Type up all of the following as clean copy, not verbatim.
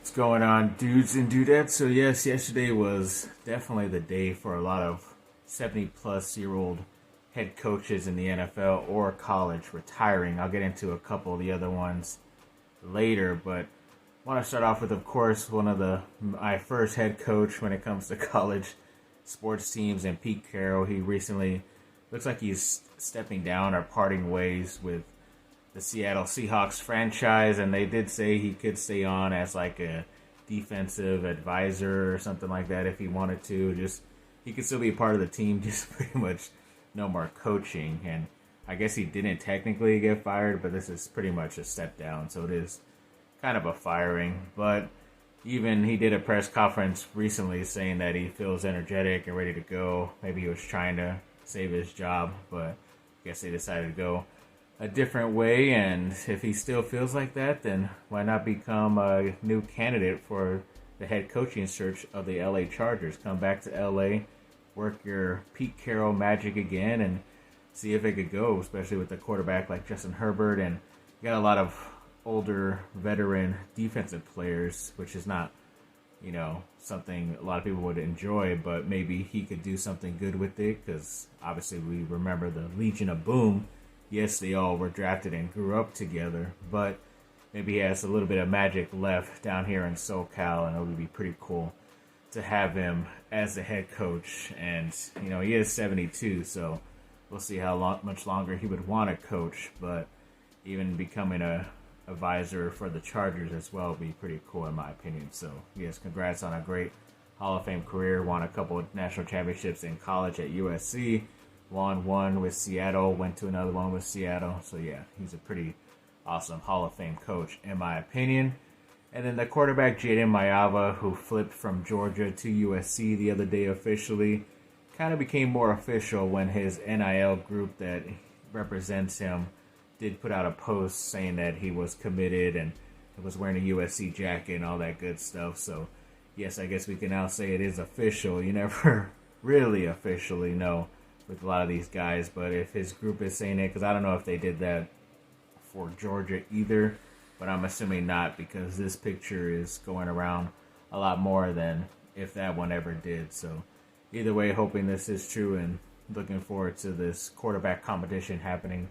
What's going on, dudes and dudettes? So yes, yesterday was definitely the day for a lot of 70-plus-year-old head coaches in the NFL or college retiring. I'll get into a couple of the other ones later, but I want to start off with, of course, my first head coach when it comes to college sports teams, and Pete Carroll. He recently looks like he's stepping down or parting ways with the Seattle Seahawks franchise, and they did say he could stay on as like a defensive advisor or something like that if he wanted to. Just he could still be a part of the team, just pretty much no more coaching. And I guess he didn't technically get fired, but this is pretty much a step down, so it is kind of a firing. But even he did a press conference recently saying that he feels energetic and ready to go. Maybe he was trying to save his job, but I guess they decided to go a different way, and if he still feels like that, then why not become a new candidate for the head coaching search of the LA Chargers? Come back to LA, work your Pete Carroll magic again, and see if it could go, especially with a quarterback like Justin Herbert. And you got a lot of older veteran defensive players, which is not, something a lot of people would enjoy, but maybe he could do something good with it, because obviously we remember the Legion of Boom. Yes, they all were drafted and grew up together, but maybe he has a little bit of magic left down here in SoCal, and it would be pretty cool to have him as the head coach. And, he is 72, so we'll see how much longer he would want to coach, but even becoming a advisor for the Chargers as well would be pretty cool in my opinion. So, yes, congrats on a great Hall of Fame career. Won a couple of national championships in college at USC. Won one with Seattle, went to another one with Seattle. So, yeah, he's a pretty awesome Hall of Fame coach, in my opinion. And then the quarterback, Jaden Mayava, who flipped from Georgia to USC the other day officially, kind of became more official when his NIL group that represents him did put out a post saying that he was committed and was wearing a USC jacket and all that good stuff. So, yes, I guess we can now say it is official. You never really officially know with a lot of these guys, but if his group is saying it, because I don't know if they did that for Georgia either, but I'm assuming not, because this picture is going around a lot more than if that one ever did. So either way, hoping this is true and looking forward to this quarterback competition happening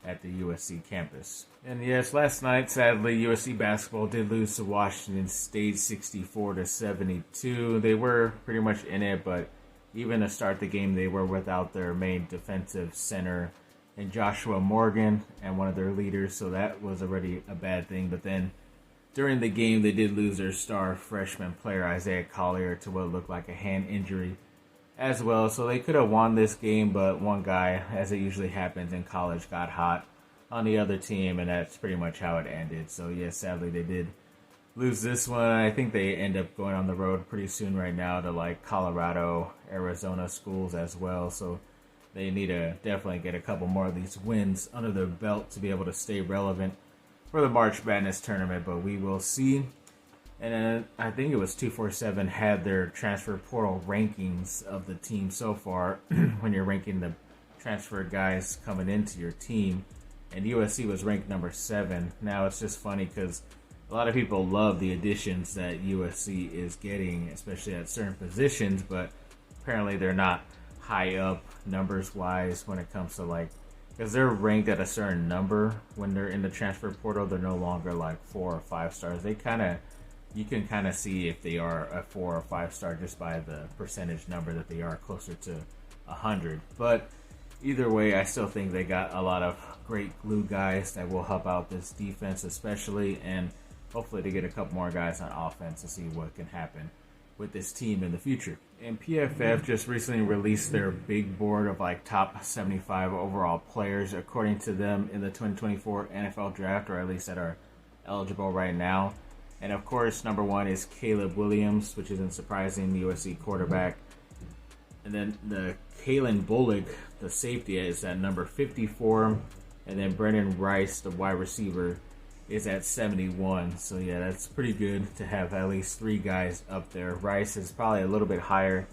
at the USC campus. And yes, last night, sadly, USC basketball did lose to Washington State 64-72. They were pretty much in it, but even to start the game, they were without their main defensive center and Joshua Morgan and one of their leaders, so that was already a bad thing. But then during the game, they did lose their star freshman player, Isaiah Collier, to what looked like a hand injury as well. So they could have won this game, but one guy, as it usually happens in college, got hot on the other team, and that's pretty much how it ended. So, yes, sadly, they did lose this one. I think they end up going on the road pretty soon right now to like Colorado, Arizona schools as well. So they need to definitely get a couple more of these wins under their belt to be able to stay relevant for the March Madness tournament, but we will see. And then I think it was 247 had their transfer portal rankings of the team so far when you're ranking the transfer guys coming into your team, and USC was ranked number 7. Now it's just funny because a lot of people love the additions that USC is getting, especially at certain positions, but apparently they're not high up numbers-wise when it comes to because they're ranked at a certain number when they're in the transfer portal. They're no longer like 4 or 5 stars. You can kind of see if they are a 4 or 5 star just by the percentage number that they are closer to 100. But either way, I still think they got a lot of great glue guys that will help out this defense especially, and hopefully to get a couple more guys on offense to see what can happen with this team in the future. And PFF just recently released their big board of top 75 overall players according to them in the 2024 NFL draft, or at least that are eligible right now. And of course, number 1 is Caleb Williams, which isn't surprising, the USC quarterback. And then the Kalen Bullock, the safety, is at number 54. And then Brendan Rice, the wide receiver, is at 71. So yeah, that's pretty good to have at least 3 guys up there. Rice is probably a little bit higher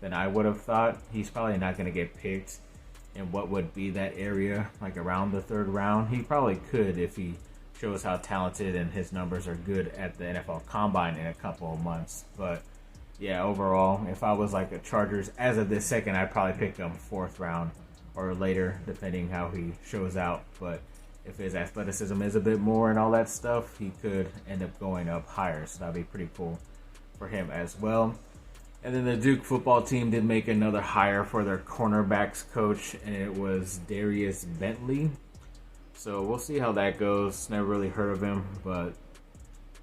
than I would have thought. He's probably not going to get picked in what would be that area, like around the 3rd round. He probably could if he shows how talented and his numbers are good at the NFL Combine in a couple of months. But yeah, overall, if I was like a Chargers as of this second, I'd probably pick him 4th round or later, depending how he shows out. But if his athleticism is a bit more and all that stuff, he could end up going up higher. So that'd be pretty cool for him as well. And then the Duke football team did make another hire for their cornerbacks coach, and it was Darius Bentley. So we'll see how that goes. Never really heard of him, but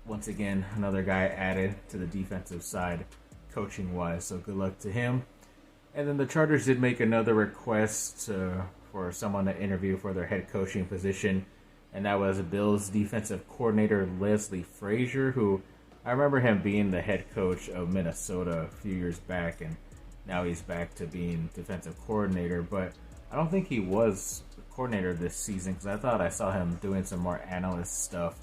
once again, another guy added to the defensive side coaching-wise. So good luck to him. And then the Chargers did make another request for someone to interview for their head coaching position, and that was Bills defensive coordinator Leslie Frazier, who I remember him being the head coach of Minnesota a few years back, and now he's back to being defensive coordinator. But I don't think he was the coordinator this season, because I thought I saw him doing some more analyst stuff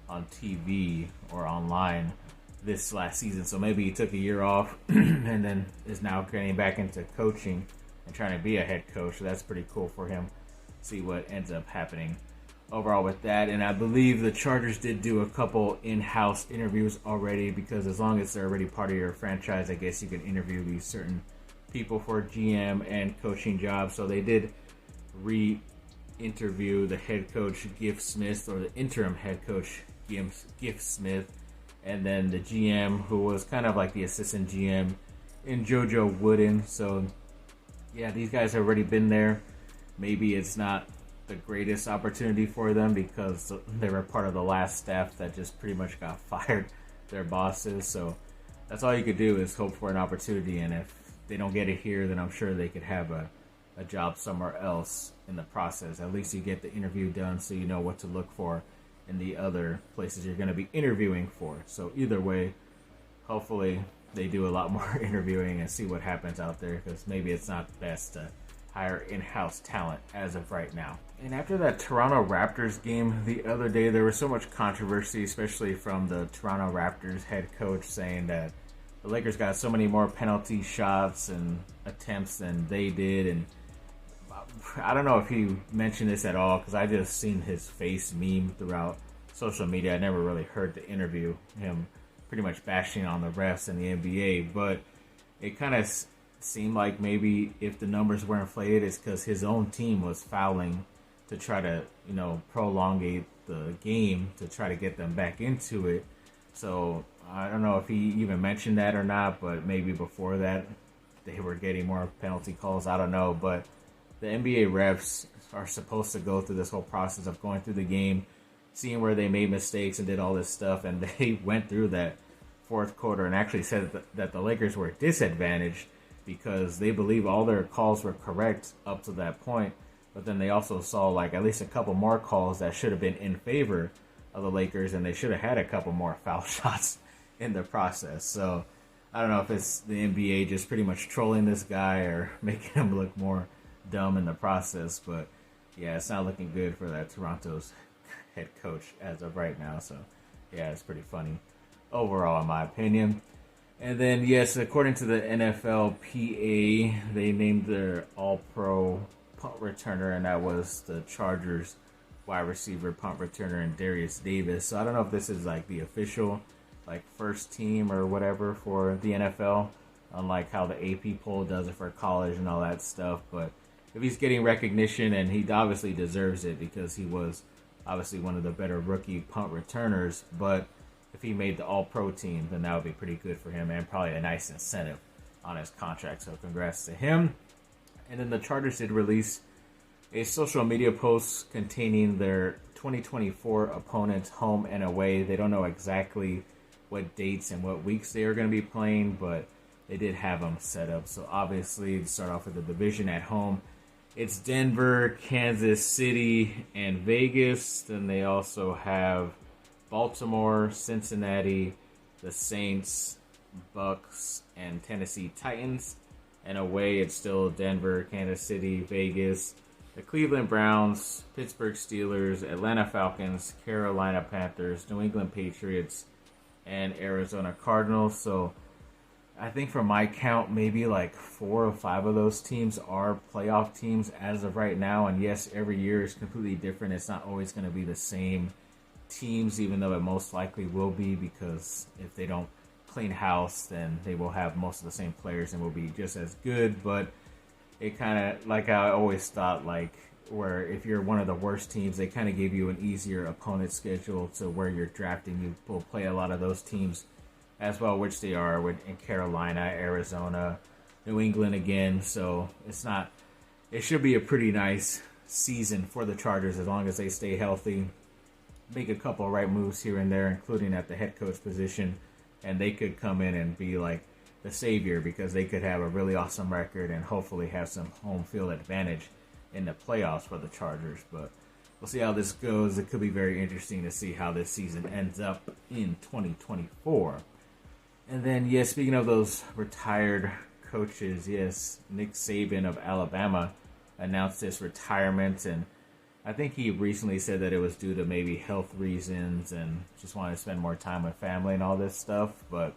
on TV or online this last season. So maybe he took a year off and then is now getting back into coaching and trying to be a head coach. So that's pretty cool for him. See what ends up happening overall with that. And I believe the Chargers did do a couple in-house interviews already, because as long as they're already part of your franchise, I guess you can interview these certain people for GM and coaching jobs. So they did re-interview the head coach Giff Smith, or the interim head coach Giff Smith, and then the GM, who was kind of like the assistant GM, in JoJo Wooden. So yeah, these guys have already been there. Maybe it's not the greatest opportunity for them because they were part of the last staff that just pretty much got fired, their bosses. So that's all you could do, is hope for an opportunity, and if they don't get it here, then I'm sure they could have a job somewhere else in the process. At least you get the interview done, so you know what to look for in the other places you're going to be interviewing for. So either way, hopefully they do a lot more interviewing and see what happens out there, because maybe it's not best to hire in-house talent as of right now. And after that Toronto Raptors game the other day, there was so much controversy, especially from the Toronto Raptors head coach, saying that the Lakers got so many more penalty shots and attempts than they did. And I don't know if he mentioned this at all, because I just seen his face meme throughout social media. I never really heard the interview, him pretty much bashing on the refs in the NBA. But it kind of seemed like maybe if the numbers were inflated, it's because his own team was fouling to try to, prolongate the game to try to get them back into it. So I don't know if he even mentioned that or not, but maybe before that they were getting more penalty calls. I don't know, but the NBA refs are supposed to go through this whole process of going through the game, seeing where they made mistakes and did all this stuff, and they went through that fourth quarter and actually said that the Lakers were disadvantaged because they believe all their calls were correct up to that point. But then they also saw like at least a couple more calls that should have been in favor of the Lakers, and they should have had a couple more foul shots in the process. So I don't know if it's the NBA just pretty much trolling this guy or making him look more dumb in the process. But yeah, it's not looking good for that Toronto's head coach as of right now. So yeah, it's pretty funny overall in my opinion. And then yes, according to the NFLPA, they named their All-Pro punt returner, and that was the Chargers wide receiver punt returner and Darius Davis. So I don't know if this is like the official like first team or whatever for the NFL, unlike how the AP poll does it for college and all that stuff. But if he's getting recognition, and he obviously deserves it because he was obviously one of the better rookie punt returners, but if he made the All-Pro team, then that would be pretty good for him and probably a nice incentive on his contract. So congrats to him. And then the Chargers did release a social media post containing their 2024 opponents home and away. They don't know exactly what dates and what weeks they are going to be playing, but they did have them set up. So obviously, to start off with the division at home, it's Denver, Kansas City, and Vegas. Then they also have Baltimore, Cincinnati, the Saints, Bucks, and Tennessee Titans. And away, it's still Denver, Kansas City, Vegas, the Cleveland Browns, Pittsburgh Steelers, Atlanta Falcons, Carolina Panthers, New England Patriots, and Arizona Cardinals. So I think from my count, maybe like 4 or 5 of those teams are playoff teams as of right now. And yes, every year is completely different. It's not always going to be the same teams, even though it most likely will be, because if they don't clean house, then they will have most of the same players and will be just as good. But it kind of, like I always thought, like, where if you're one of the worst teams, they kind of give you an easier opponent schedule to where you're drafting. You will play a lot of those teams as well, which they are in Carolina, Arizona, New England again. So it should be a pretty nice season for the Chargers as long as they stay healthy, make a couple of right moves here and there, including at the head coach position, and they could come in and be like the savior, because they could have a really awesome record and hopefully have some home field advantage in the playoffs for the Chargers. But we'll see how this goes. It could be very interesting to see how this season ends up in 2024. And then, yes, speaking of those retired coaches, yes, Nick Saban of Alabama announced his retirement, and I think he recently said that it was due to maybe health reasons and just wanted to spend more time with family and all this stuff. But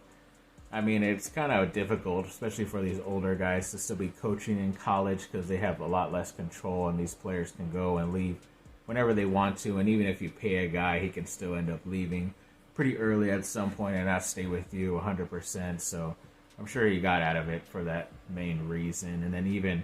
I mean, it's kind of difficult, especially for these older guys, to still be coaching in college, because they have a lot less control, and these players can go and leave whenever they want to. And even if you pay a guy, he can still end up leaving pretty early at some point and not stay with you 100%. So I'm sure he got out of it for that main reason. And then even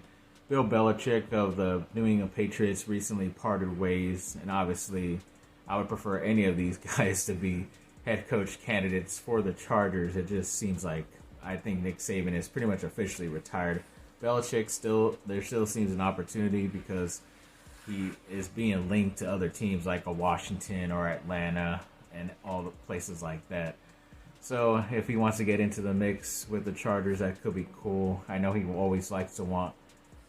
Bill Belichick of the New England Patriots recently parted ways, and obviously I would prefer any of these guys to be head coach candidates for the Chargers. It just seems like I think Nick Saban is pretty much officially retired. Belichick there still seems an opportunity, because he is being linked to other teams like a Washington or Atlanta and all the places like that. So if he wants to get into the mix with the Chargers, that could be cool. I know he always likes to want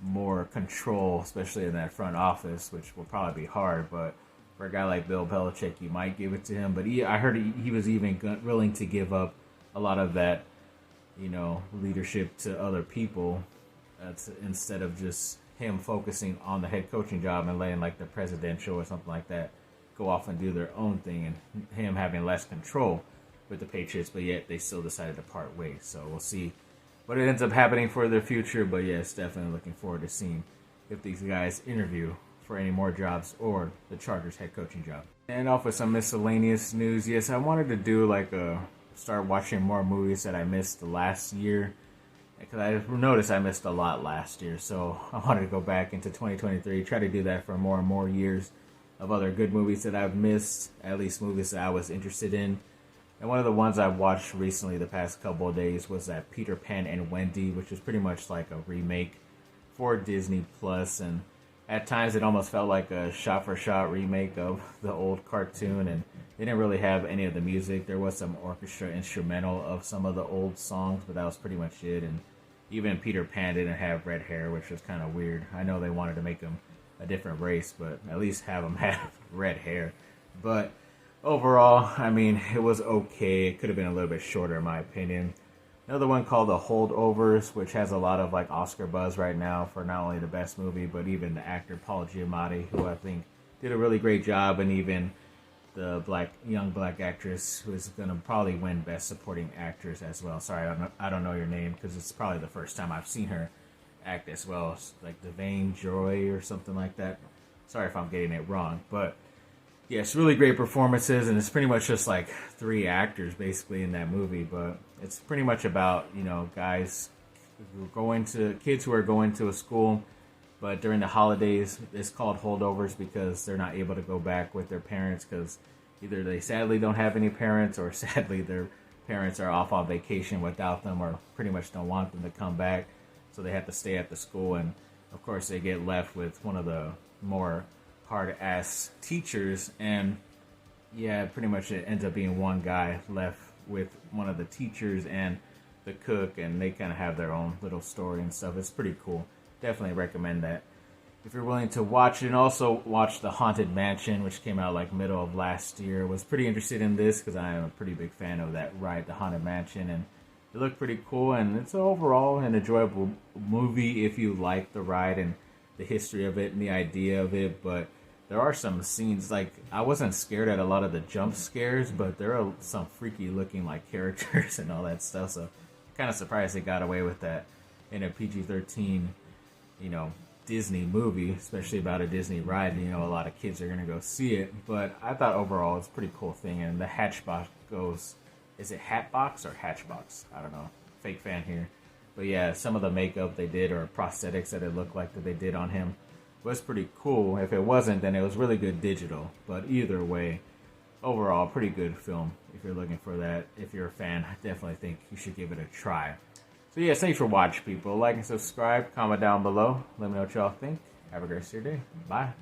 more control, especially in that front office, which will probably be hard, but for a guy like Bill Belichick, you might give it to him. But I heard he was even willing to give up a lot of that, leadership to other people, instead of just him focusing on the head coaching job and letting like the presidential or something like that go off and do their own thing, and him having less control with the Patriots. But yet they still decided to part ways. So we'll see what it ends up happening for their future. But yes, definitely looking forward to seeing if these guys interview for any more jobs or the Chargers head coaching job. And off with some miscellaneous news. Yes, I wanted to do start watching more movies that I missed last year, because I noticed I missed a lot last year. So I wanted to go back into 2023, try to do that for more and more years of other good movies that I've missed, at least movies that I was interested in. And one of the ones I watched recently the past couple of days was that Peter Pan and Wendy, which is pretty much like a remake for Disney Plus, and at times it almost felt like a shot-for-shot remake of the old cartoon, and they didn't really have any of the music. There was some orchestra instrumental of some of the old songs, but that was pretty much it. And even Peter Pan didn't have red hair, which was kind of weird. I know they wanted to make him a different race, but at least have him have red hair. But overall, I mean, it was okay. It could have been a little bit shorter, in my opinion. Another one called The Holdovers, which has a lot of Oscar buzz right now for not only the best movie, but even the actor Paul Giamatti, who I think did a really great job, and even the young black actress who is going to probably win Best Supporting Actress as well. Sorry, I don't know your name, because it's probably the first time I've seen her act as well. It's like Devane Joy or something like that. Sorry if I'm getting it wrong, but yes, really great performances, and it's pretty much just like three actors basically in that movie. But it's pretty much about kids who are going to a school, but during the holidays it's called holdovers because they're not able to go back with their parents, because either they sadly don't have any parents, or sadly their parents are off on vacation without them, or pretty much don't want them to come back, so they have to stay at the school. And of course they get left with one of the more hard-ass teachers, and yeah, pretty much it ends up being one guy left with one of the teachers and the cook, and they kind of have their own little story and stuff. It's pretty cool. Definitely recommend that if you're willing to watch it. And also watch The Haunted Mansion, which came out middle of last year. Was pretty interested in this because I am a pretty big fan of that ride, The Haunted Mansion, and it looked pretty cool, and it's overall an enjoyable movie if you like the ride and the history of it and the idea of it. But there are some scenes, I wasn't scared at a lot of the jump scares, but there are some freaky looking characters and all that stuff, so kind of surprised they got away with that in a PG-13, Disney movie, especially about a Disney ride. You know, a lot of kids are going to go see it. But I thought overall it's a pretty cool thing. And the Hatchbox goes, is it Hatbox or Hatchbox? I don't know. Fake fan here. But yeah, some of the makeup they did or prosthetics that it looked like that they did on him was pretty cool. If it wasn't, then it was really good digital. But either way, overall, pretty good film if you're looking for that. If you're a fan, I definitely think you should give it a try. So yeah, thanks for watching, people. Like and subscribe, comment down below. Let me know what y'all think. Have a great rest of your day. Bye.